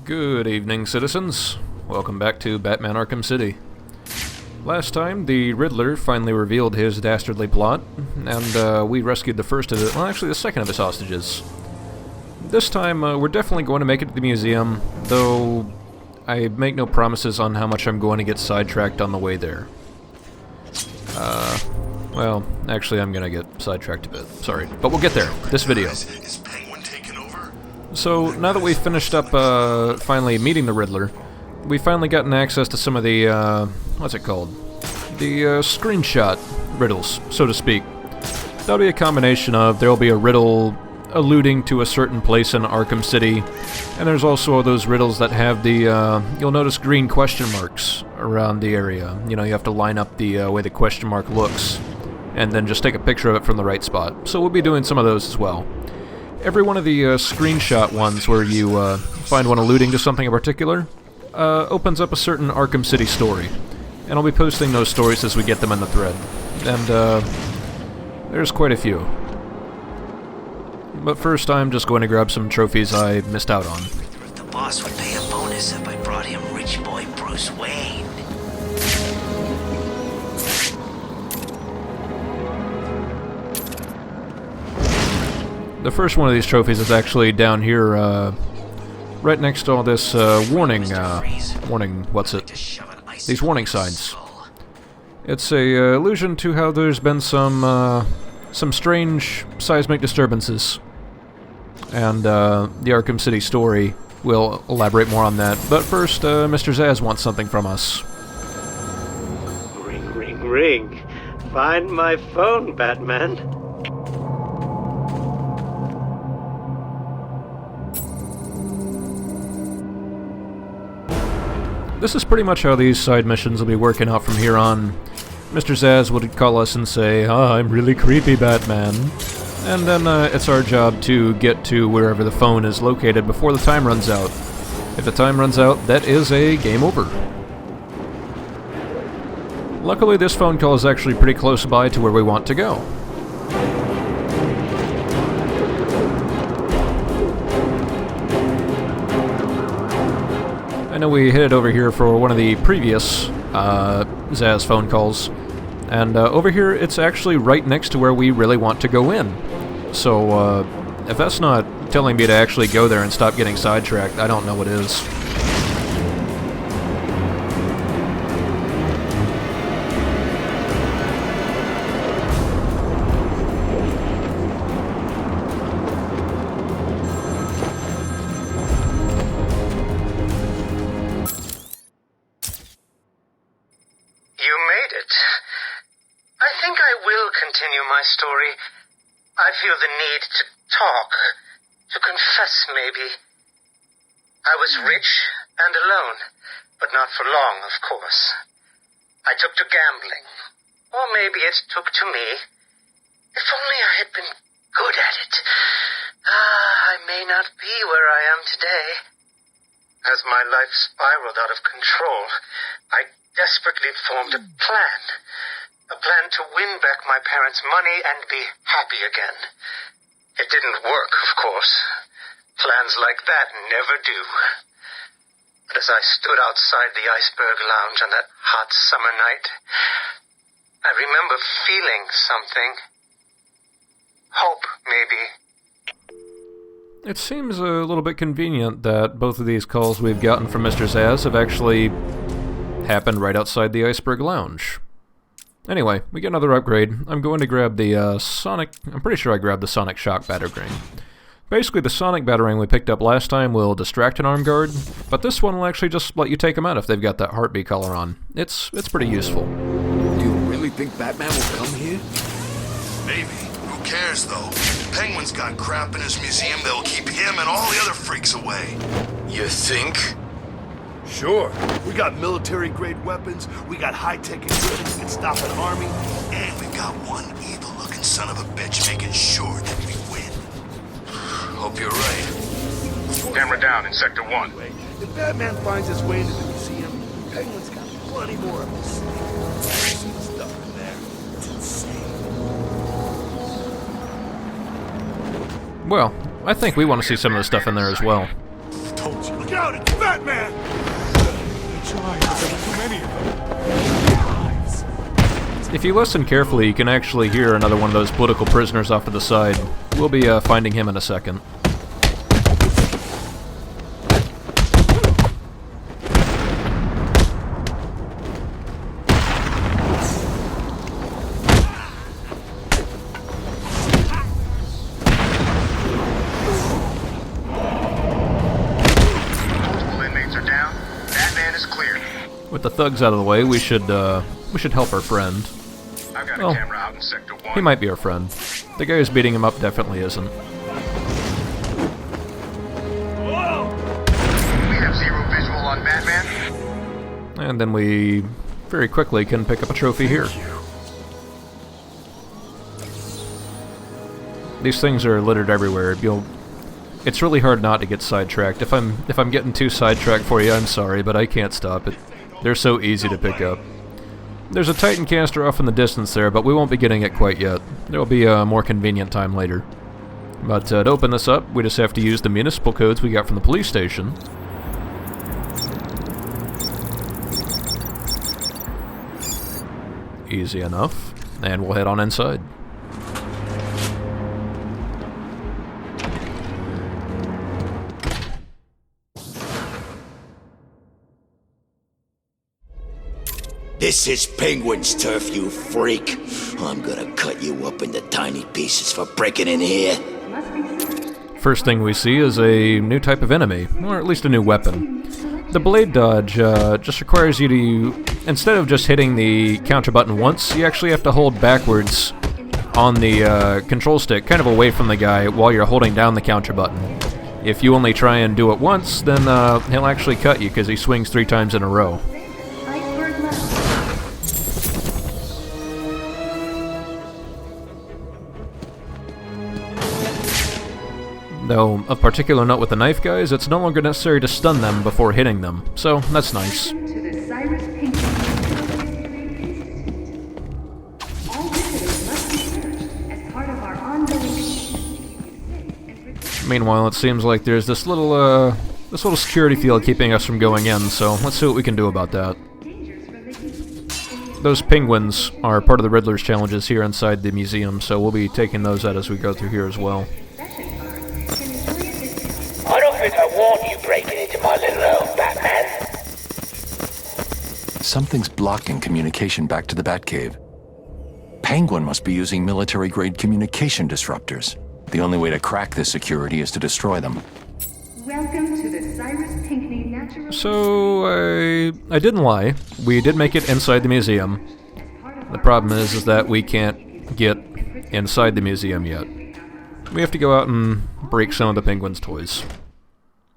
Good evening, citizens. Welcome back to Batman Arkham City. Last time, the Riddler finally revealed his dastardly plot, and we rescued the first of it, well, actually the second of his hostages. This time, we're definitely going to make it to the museum, though I make no promises on how much I'm going to get sidetracked on the way there. Well, actually I'm gonna get sidetracked a bit, sorry. But we'll get there, this video. Is Penguin taken over? So, now that we've finished up, finally meeting the Riddler, we've finally gotten access to some of the, what's it called? The, screenshot riddles, so to speak. That'll be a combination of, there'll be a riddle alluding to a certain place in Arkham City, and there's also those riddles that have the, you'll notice green question marks around the area. You know, you have to line up the way the question mark looks, and then just take a picture of it from the right spot. So we'll be doing some of those as well. Every one of the screenshot ones where you find one alluding to something in particular opens up a certain Arkham City story. And I'll be posting those stories as we get them in the thread. And there's quite a few. But first I'm just going to grab some trophies I missed out on. The boss would pay a bonus if I brought him rich boy Bruce Wayne. The first one of these trophies is actually down here, right next to all this warning, what's it? These warning signs. It's a allusion to how there's been some strange seismic disturbances. And the Arkham City story will elaborate more on that. But first, Mr. Zsasz wants something from us. Ring, ring, ring. Find my phone, Batman. This is pretty much how these side missions will be working out from here on. Mr. Zsasz would call us and say, I'm really creepy, Batman. And then it's our job to get to wherever the phone is located before the time runs out. If the time runs out, that is a game over. Luckily, this phone call is actually pretty close by to where we want to go. I know we headed over here for one of the previous Zsasz phone calls, and over here it's actually right next to where we really want to go in. So if that's not telling me to actually go there and stop getting sidetracked, I don't know what is. Continue my story. I feel the need to talk, to confess maybe. I was rich and alone, but not for long, of course. I took to gambling, or maybe it took to me. If only I had been good at it. I may not be where I am today. As my life spiraled out of control, I desperately formed a plan. A plan to win back my parents' money and be happy again. It didn't work, of course. Plans like that never do. But as I stood outside the Iceberg Lounge on that hot summer night, I remember feeling something. Hope, maybe. It seems a little bit convenient that both of these calls we've gotten from Mr. Zsasz have actually happened right outside the Iceberg Lounge. Anyway, we get another upgrade. I'm going to grab the Sonic... I'm pretty sure I grabbed the Sonic Shock Batarang. Basically, the Sonic Batarang we picked up last time will distract an armed guard, but this one will actually just let you take them out if they've got that heartbeat collar on. It's pretty useful. You really think Batman will come here? Maybe. Who cares, though? Penguin's got crap in his museum that'll keep him and all the other freaks away. You think? Sure. We got military-grade weapons, we got high-tech equipment that can stop an army, And we've got one evil-looking son of a bitch making sure that we win. Hope you're right. Camera down in Sector 1. if Batman finds his way into the museum, Penguin's got plenty more of his stuff in there. It's insane. Well, I think we want to see some of the stuff in there as well. Told you. Look out! It's Batman! They tried, but there were too many of them. If you listen carefully, you can actually hear another one of those political prisoners off to the side. We'll be finding him in a second. With the thugs out of the way, we should help our friend. I've got Well, a camera out in Sector 1. he might be our friend. The guy who's beating him up definitely isn't. We have 0 visual on Batman. And then we very quickly can pick up a trophy here. These things are littered everywhere. It's really hard not to get sidetracked. If I'm getting too sidetracked for you, I'm sorry, but I can't stop it. They're so easy to pick up. There's a Titan caster off in the distance there, but we won't be getting it quite yet. There'll be a more convenient time later. But to open this up, we just have to use the municipal codes we got from the police station. Easy enough. And we'll head on inside. This is Penguin's turf, you freak. I'm gonna cut you up into tiny pieces for breaking in here. First thing we see is a new type of enemy, or at least a new weapon. The blade dodge just requires you to, instead of just hitting the counter button once, you actually have to hold backwards on the control stick, kind of away from the guy, while you're holding down the counter button. If you only try and do it once, then he'll actually cut you because he swings 3 times in a row. Though, of particular note with the knife guys, it's no longer necessary to stun them before hitting them, so that's nice. Meanwhile, it seems like there's this little security field keeping us from going in, so let's see what we can do about that. Those penguins are part of the Riddler's challenges here inside the museum, so we'll be taking those out as we go through here as well. I don't think I want you breaking into my little home, Batman. Something's blocking communication back to the Batcave. Penguin must be using military-grade communication disruptors. The only way to crack this security is to destroy them. Welcome to the Cyrus Pinckney Natural... So, I didn't lie. We did make it inside the museum. The problem is that we can't get inside the museum yet. We have to go out and break some of the penguins' toys.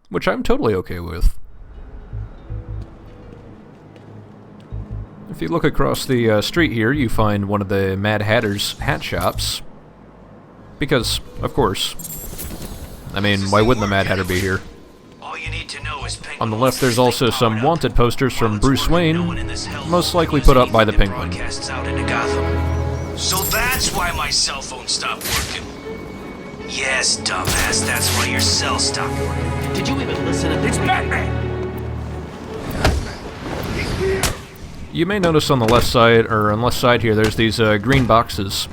Which I'm totally okay with. If you look across the street here, you find one of the Mad Hatter's hat shops. Because, of course. I mean, why wouldn't the Mad Hatter be here? All you need to know is On the left, there's also some wanted posters from Bruce Wayne, most likely put up by the Penguin. So that's why my cell phone stopped working. Yes, dumbass, that's why your cell stopped working. Did you even listen to this? It's Batman! You may notice on the left side, or on left side here, there's these green boxes.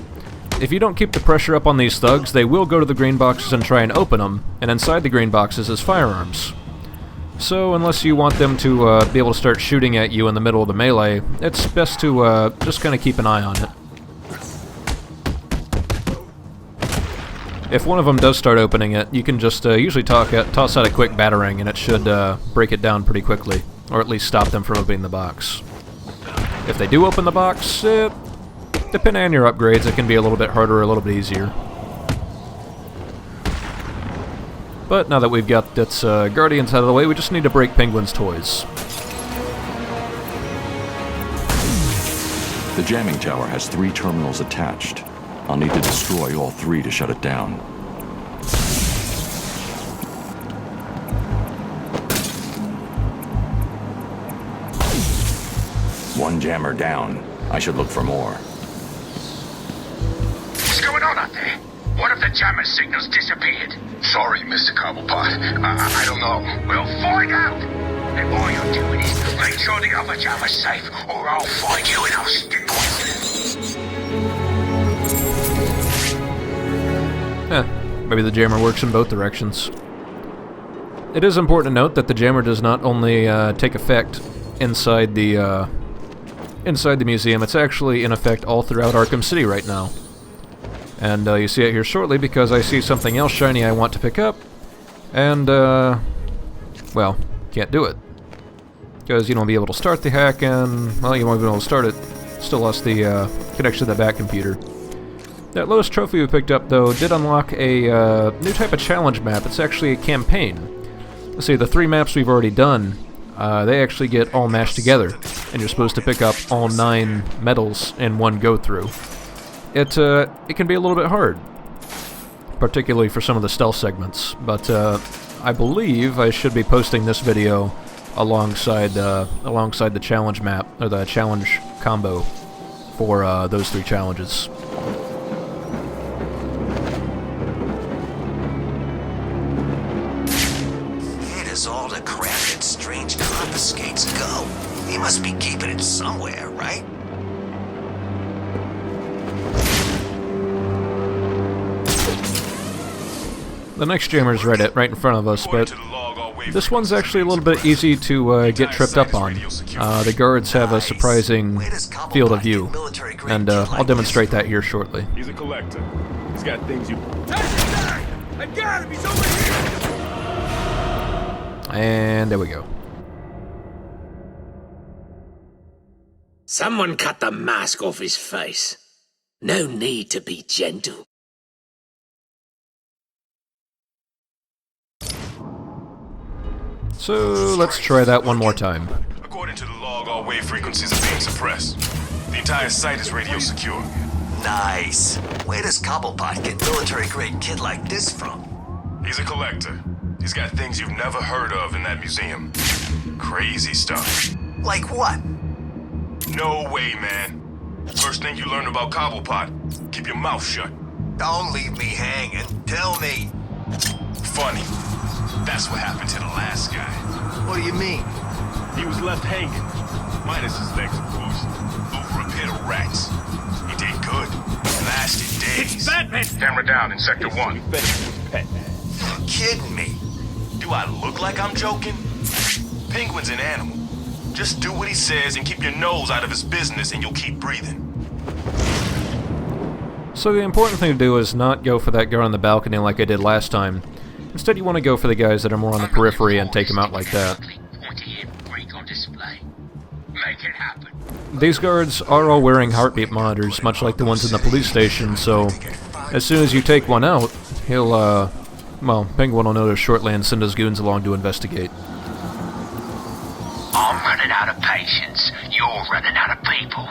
If you don't keep the pressure up on these thugs, they will go to the green boxes and try and open them, and inside the green boxes is firearms. So, unless you want them to be able to start shooting at you in the middle of the melee, it's best to just kind of keep an eye on it. If one of them does start opening it, you can just usually toss out a quick batarang, and it should break it down pretty quickly, or at least stop them from opening the box. If they do open the box, depending on your upgrades, it can be a little bit harder or a little bit easier. But now that we've got its guardians out of the way, we just need to break Penguin's toys. The jamming tower has 3 terminals attached. I'll need to destroy all 3 to shut it down. One jammer down. I should look for more. What's going on out there? What if they The jammer signal's disappeared. Sorry, Mr. Cobblepot. I don't know. We'll find out. And while you're doing it, make sure the other jammer's safe, or I'll find you and I'll stick with you. Maybe the jammer works in both directions. It is important to note that the jammer does not only take effect inside the museum, it's actually in effect all throughout Arkham City right now. And you see it here shortly because I see something else shiny I want to pick up, and, well, can't do it. Because you don't be able to start the hack, and, well, you won't be able to start it. Still lost the connection to the back computer. That lowest trophy we picked up, though, did unlock a new type of challenge map. It's actually a campaign. Let's see, the 3 maps we've already done, they actually get all mashed together, and you're supposed to pick up all 9 medals in one go-through. It can be a little bit hard, particularly for some of the stealth segments, but I believe I should be posting this video alongside the challenge map, or the challenge combo for those 3 challenges. Where does all the crap that Strange confiscates go? He must be keeping it somewhere, right? The next jammer's right in front of us, but this one's actually a little bit easy to get tripped up on. The guards have a surprising field of view, and I'll demonstrate that here shortly. He's a collector. He's got things you... I got him! He's over here! And there we go. Someone cut the mask off his face. No need to be gentle. So let's try that one more time. According to the log, all wave frequencies are being suppressed. The entire site is radio secure. Nice. Where does Cobblepot get military-grade kit like this from? He's a collector. He's got things you've never heard of in that museum. Crazy stuff. Like what? No way, man. First thing you learn about Cobblepot, keep your mouth shut. Don't leave me hanging. Tell me. Funny. That's what happened to the last guy. What do you mean? He was left hanging. Minus his legs, of course. Over a pit of rats. He did good. Lasted days. It's Batman! Camera down in Sector 1. You're kidding me. Do I look like I'm joking? Penguin's an animal. Just do what he says and keep your nose out of his business and you'll keep breathing. So the important thing to do is not go for that guy on the balcony like I did last time. Instead, you want to go for the guys that are more on the periphery and take them out like that. These guards are all wearing heartbeat monitors, much like the ones in the police station, so as soon as you take one out, he'll, well, Penguin will notice shortly and send his goons along to investigate. I'm running out of patience. You're running out of people.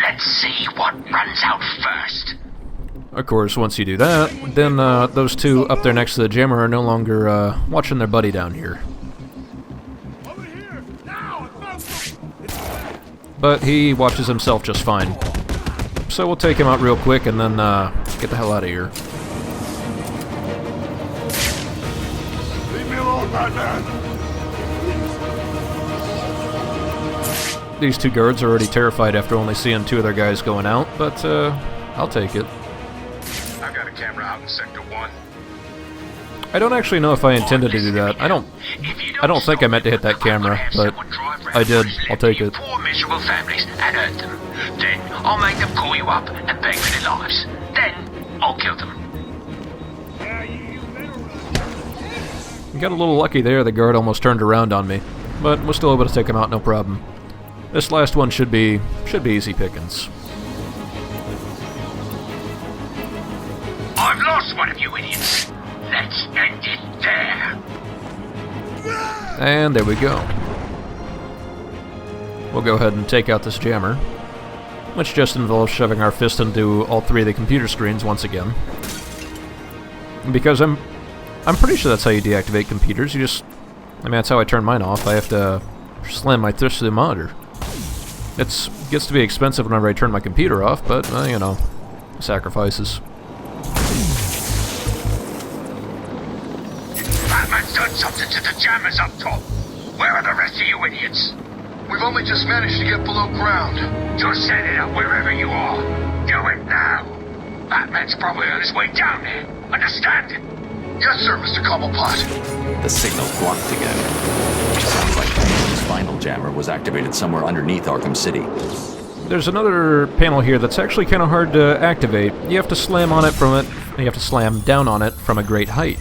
Let's see what runs out first. Of course, once you do that, then those 2 up there next to the jammer are no longer watching their buddy down here. But he watches himself just fine. So we'll take him out real quick and then get the hell out of here. Leave me alone, Batman! These 2 guards are already terrified after only seeing 2 of their guys going out, but I'll take it. I've got a camera out in Sector 1. I don't actually know if I intended to do that. I don't think I meant to hit that camera, but I did. I'll take it. Poor miserable families and hurt them. Then I'll make them call you up and beg for their lives. Then I'll kill them. Got a little lucky there. The guard almost turned around on me, but we're still able to take him out, no problem. This last one should be easy pickings. I've lost one of you idiots. Let's end it there. And there we go. We'll go ahead and take out this jammer, which just involves shoving our fist into all 3 of the computer screens once again. Because I'm pretty sure that's how you deactivate computers. I mean, that's how I turn mine off. I have to slam my fist through the monitor. It gets to be expensive whenever I turn my computer off, but, you know, sacrifices. to the jammers up top. Where are the rest of you idiots? We've only just managed to get below ground. Just set it up wherever you are. Do it now. Batman's probably on his way down there. Understand? Yes, sir, Mr. Cobblepot. The signal's blocked again. Sounds like Penguin's final jammer was activated somewhere underneath Arkham City. There's another panel here that's actually kind of hard to activate. You have to slam on it from it. You have to slam down on it from a great height.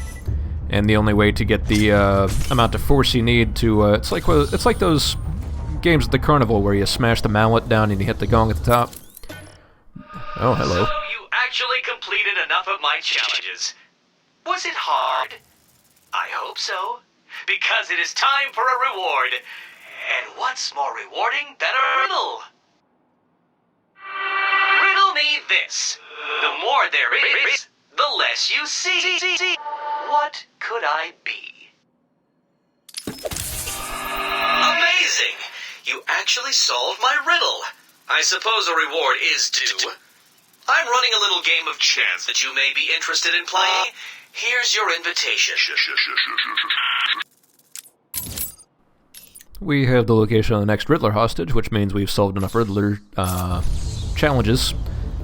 And the only way to get the amount of force you need to it's like those games at the carnival where you smash the mallet down and you hit the gong at the top. Oh, hello. So you actually completed enough of my challenges. Was it hard? I hope so. Because it is time for a reward. And what's more rewarding than a riddle? Riddle me this. The more there is, the less you see. What could I be? Amazing! You actually solved my riddle. I suppose a reward is due. I'm running a little game of chance that you may be interested in playing. Here's your invitation. We have the location of the next Riddler hostage, which means we've solved enough Riddler challenges,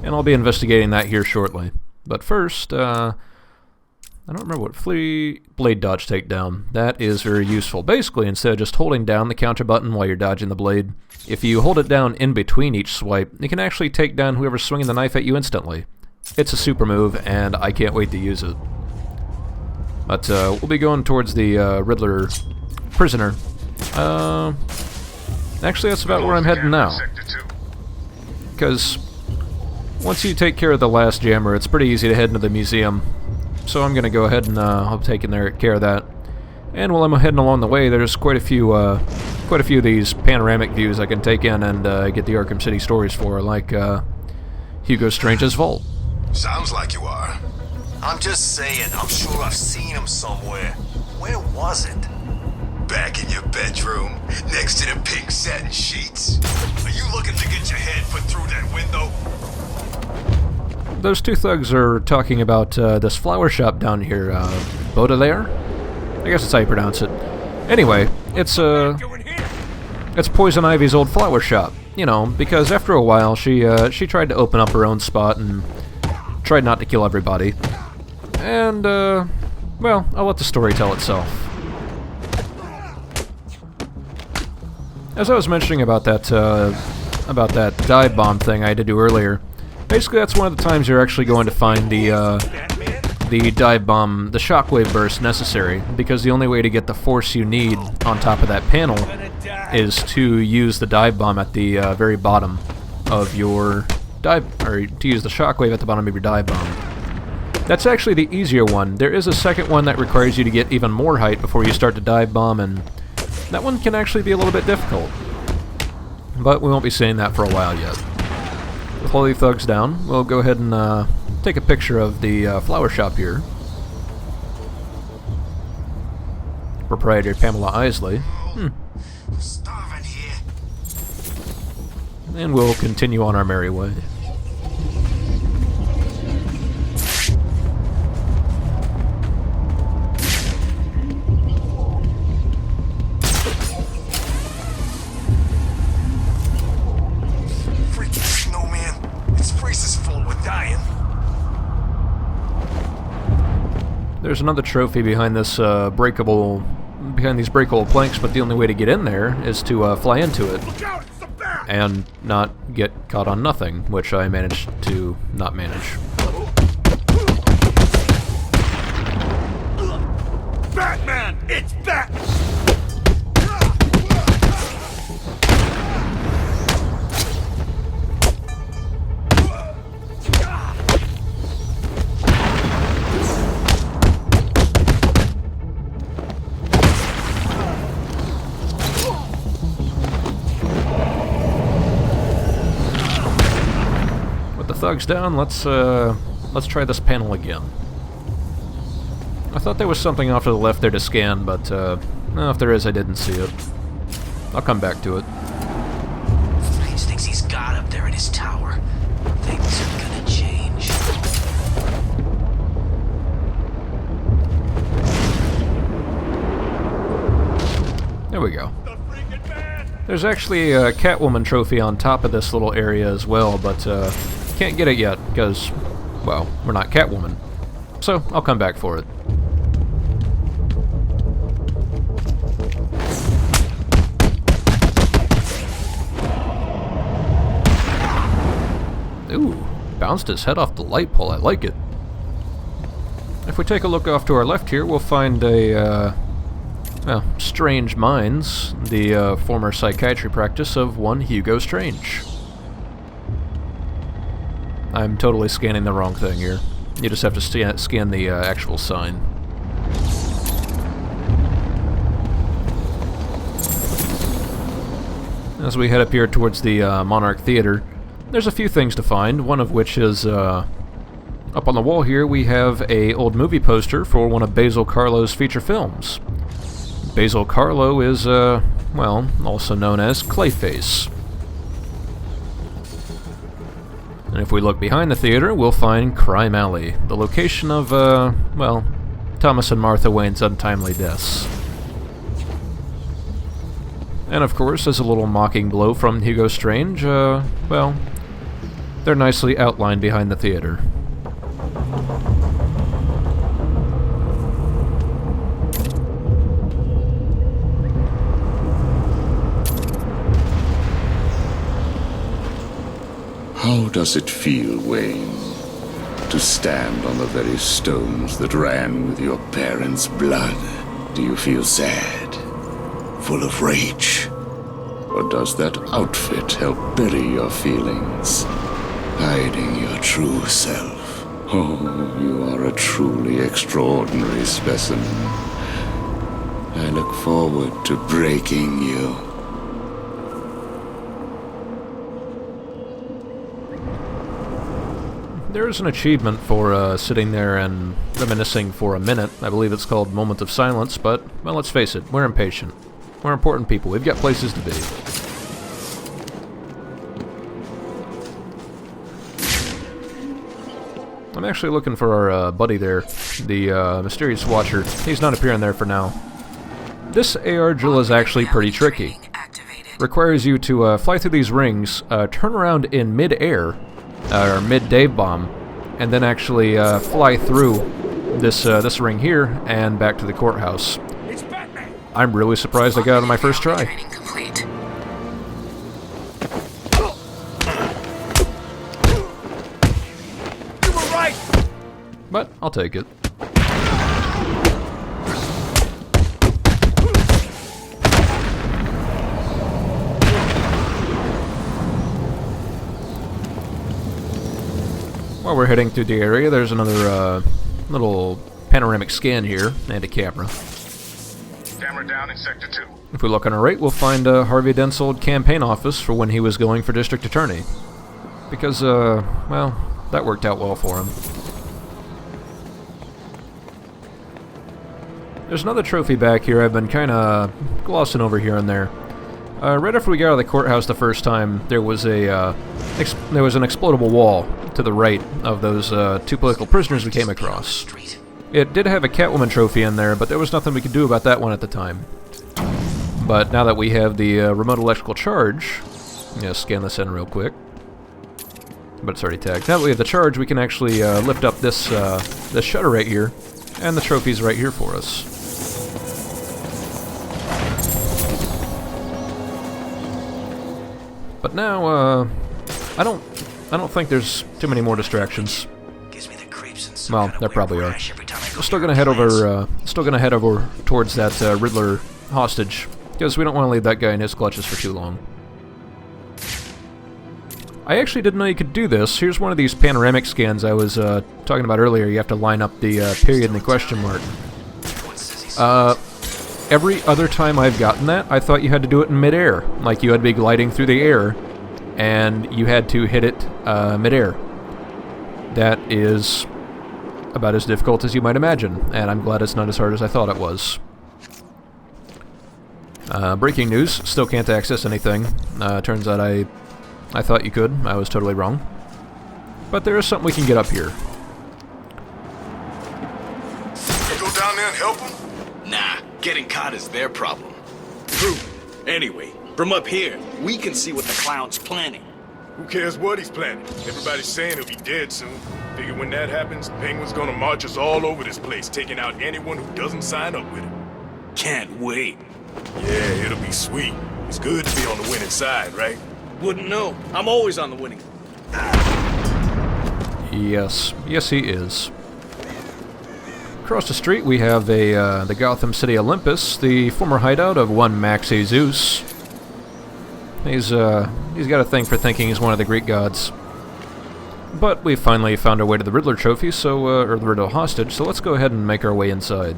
and I'll be investigating that here shortly. But first, I don't remember what blade dodge takedown. That is very useful. Basically, instead of just holding down the counter button while you're dodging the blade, if you hold it down in between each swipe, you can actually take down whoever's swinging the knife at you instantly. It's a super move, and I can't wait to use it. But we'll be going towards the Riddler prisoner. Actually, that's about where I'm heading now. Because once you take care of the last jammer, it's pretty easy to head into the museum. So I'm going to go ahead and I'll take care of that. And while I'm heading along the way, there's quite a few of these panoramic views I can take in and get the Arkham City stories for, like Hugo Strange's vault. Sounds like you are. I'm just saying, I'm sure I've seen him somewhere. Where was it? Back in your bedroom, next to the pink satin sheets. Are you looking to get your head put through that window? Those two thugs are talking about this flower shop down here, Baudelaire? I guess that's how you pronounce it. Anyway, it's Poison Ivy's old flower shop. You know, because after a while she tried to open up her own spot and tried not to kill everybody. And, well, I'll let the story tell itself. As I was mentioning about that dive bomb thing I had to do earlier, basically that's one of the times you're actually going to find the dive bomb, the shockwave burst necessary, because the only way to get the force you need on top of that panel is to use the dive bomb at the very bottom of your dive, or to use the shockwave at the bottom of your dive bomb. That's actually the easier one. There is a second one that requires you to get even more height before you start to dive bomb, and that one can actually be a little bit difficult. But we won't be saying that for a while yet. With all the thugs down, we'll go ahead and take a picture of the flower shop here. Proprietor Pamela Isley. Starving here. And we'll continue on our merry way. There's another trophy behind this behind these breakable planks, but the only way to get in there is to fly into it and not get caught on nothing, which I managed to not manage. Batman! It's Batman! Thugs down, let's try this panel again. I thought there was something off to the left there to scan, but no, if there is, I didn't see it. I'll come back to it. Strange thinks he's God up there in his tower. Things are gonna change. There we go. There's actually a Catwoman trophy on top of this little area as well, but can't get it yet because, well, we're not Catwoman. So I'll come back for it. Ooh, bounced his head off the light pole. I like it. If we take a look off to our left here, we'll find a, well, Strange Minds, the former psychiatry practice of one Hugo Strange. I'm totally scanning the wrong thing here. You just have to scan the actual sign. As we head up here towards the Monarch Theater, there's a few things to find, one of which is, up on the wall here we have a old movie poster for one of Basil Karlo's feature films. Basil Karlo is, well, also known as Clayface. And if we look behind the theater, we'll find Crime Alley, the location of, well, Thomas and Martha Wayne's untimely deaths. And of course, as a little mocking blow from Hugo Strange, well, they're nicely outlined behind the theater. How does it feel, Wayne, to stand on the very stones that ran with your parents' blood? Do you feel sad, full of rage? Or does that outfit help bury your feelings, hiding your true self? Oh, you are a truly extraordinary specimen. I look forward to breaking you. There's an achievement for sitting there and reminiscing for a minute. I believe it's called Moment of Silence, but, well, let's face it, we're impatient. We're important people. We've got places to be. I'm actually looking for our buddy there, the Mysterious Watcher. He's not appearing there for now. This AR drill is actually pretty tricky. Requires you to fly through these rings, turn around in mid-air, or mid-Dave bomb, and then actually fly through this ring here and back to the courthouse. I'm really surprised I got it on my first try. You were right. But I'll take it. While we're heading through the area, there's another little panoramic scan here and a camera. Camera down in Sector 2. If we look on our right, we'll find Harvey Dent's old campaign office for when he was going for district attorney. Because, well, that worked out well for him. There's another trophy back here I've been kind of glossing over here and there. Right after we got out of the courthouse the first time, there was an explodable wall to the right of those two political prisoners we came across. It did have a Catwoman trophy in there, but there was nothing we could do about that one at the time. But now that we have the remote electrical charge, I'm going to scan this in real quick. But it's already tagged. Now that we have the charge, we can actually lift up this shutter right here, and the trophy's right here for us. But now, I don't think there's too many more distractions. Well, there probably are. We're still gonna head over, towards that Riddler hostage, because we don't want to leave that guy in his clutches for too long. I actually didn't know you could do this. Here's one of these panoramic scans I was talking about earlier. You have to line up the period and the question mark. Every other time I've gotten that, I thought you had to do it in midair, like you had to be gliding through the air, and you had to hit it midair. That is about as difficult as you might imagine, and I'm glad it's not as hard as I thought it was. Breaking news, still can't access anything. Turns out I thought you could. I was totally wrong. But there is something we can get up here. You go down there and help them? Nah, getting caught is their problem. True. Anyway, from up here, we can see what the clown's planning. Who cares what he's planning? Everybody's saying he'll be dead soon. Figure when that happens, Penguin's gonna march us all over this place, taking out anyone who doesn't sign up with him. Can't wait. Yeah, it'll be sweet. It's good to be on the winning side, right? Wouldn't know. I'm always on the winning. Yes. Yes, he is. Across the street, we have the Gotham City Olympus, the former hideout of one Maxie Zeus. He's got a thing for thinking he's one of the Greek gods. But we finally found our way to the Riddler trophy, or the Riddler hostage, so let's go ahead and make our way inside.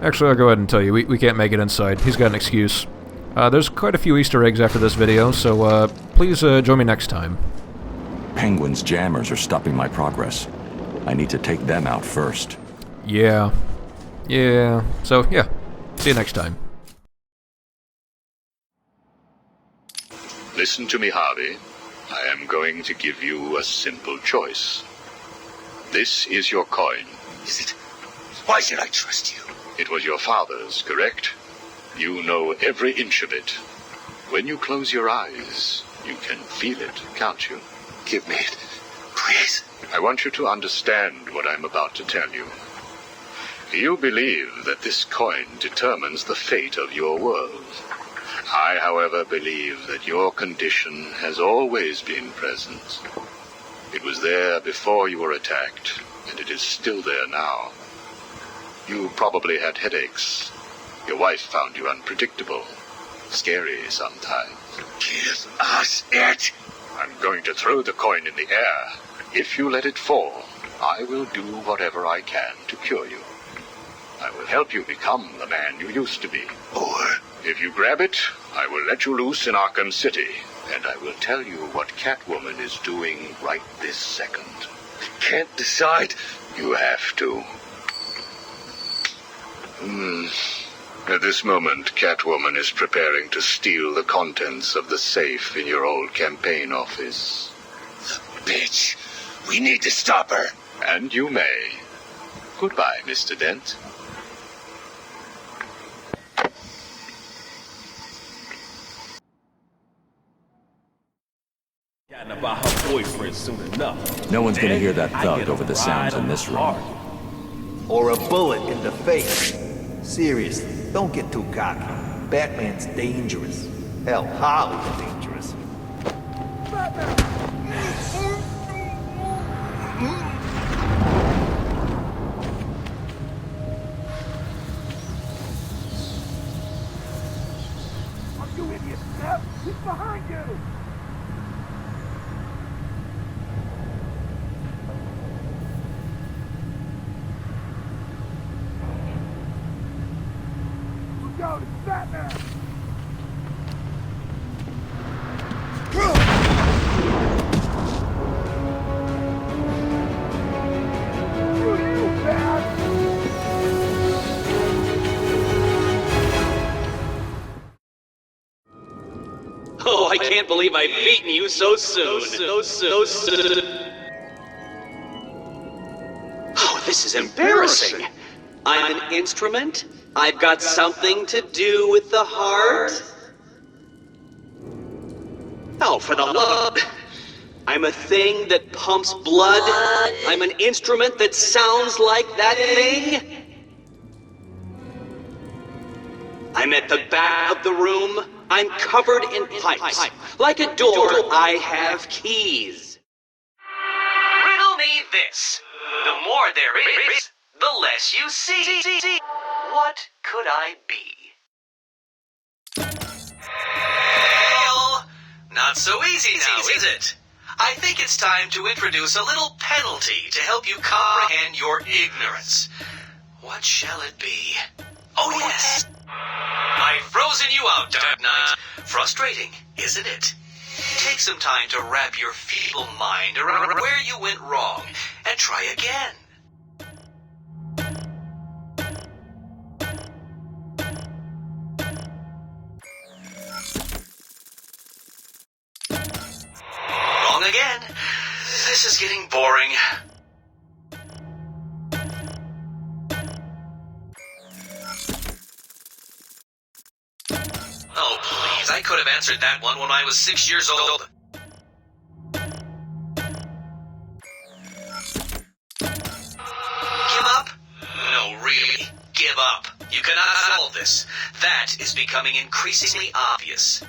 Actually, I'll go ahead and tell you, we can't make it inside. He's got an excuse. There's quite a few Easter eggs after this video, so please join me next time. Penguin's jammers are stopping my progress. I need to take them out first. Yeah. Yeah. So, yeah. See you next time. Listen to me, Harvey. I am going to give you a simple choice. This is your coin. Is it? Why should I trust you? It was your father's, correct? You know every inch of it. When you close your eyes, you can feel it, can't you? Give me it, please. I want you to understand what I'm about to tell you. You believe that this coin determines the fate of your world. I, however, believe that your condition has always been present. It was there before you were attacked, and it is still there now. You probably had headaches. Your wife found you unpredictable, scary sometimes. Give us it! I'm going to throw the coin in the air. If you let it fall, I will do whatever I can to cure you. I will help you become the man you used to be. Or, if you grab it, I will let you loose in Arkham City, and I will tell you what Catwoman is doing right this second. can't decide. You have to. At this moment, Catwoman is preparing to steal the contents of the safe in your old campaign office. The bitch! We need to stop her! And you may. Goodbye, Mr. Dent. About her boyfriend soon enough. No one's gonna hear that thug over the sounds in this room. Or a bullet in the face. Seriously, don't get too cocky. Batman's dangerous. Hell, Harley's dangerous. You idiot, Steph! He's behind you! Go to Batman! Oh, I can't believe I've beaten you so soon. Oh, this is embarrassing. I'm an instrument. I've got something to do with the heart. Oh, for the love. I'm a thing that pumps blood. I'm an instrument that sounds like that thing. I'm at the back of the room. I'm covered in pipes. Like a door, I have keys. Riddle me this. The more there is, the less you see. What could I be? Well, not so easy now, is it? I think it's time to introduce a little penalty to help you comprehend your ignorance. What shall it be? Oh, yes. I've frozen you out, Dark Knight. Frustrating, isn't it? Take some time to wrap your feeble mind around where you went wrong and try again. Wrong again. This is getting boring. could have answered that one when I was 6 years old. Give up? No, really. Give up. You cannot solve this. That is becoming increasingly obvious.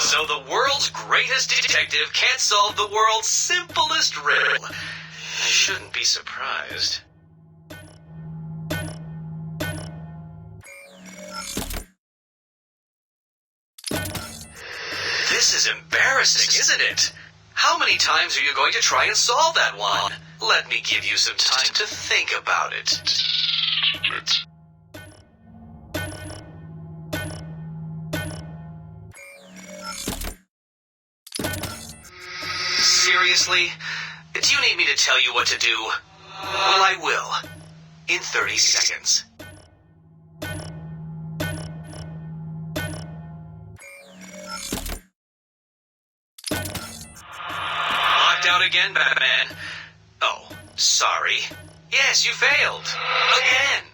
So the world's greatest detective can't solve the world's simplest riddle. I shouldn't be surprised. This is embarrassing, isn't it? How many times are you going to try and solve that one? Let me give you some time to think about it. Seriously? Do you need me to tell you what to do? Well, I will. In 30 seconds. Locked out again, Batman? Oh, sorry. Yes, you failed. Again.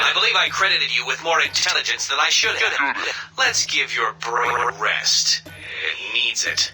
I believe I credited you with more intelligence than I should have. Let's give your brain a rest. It needs it.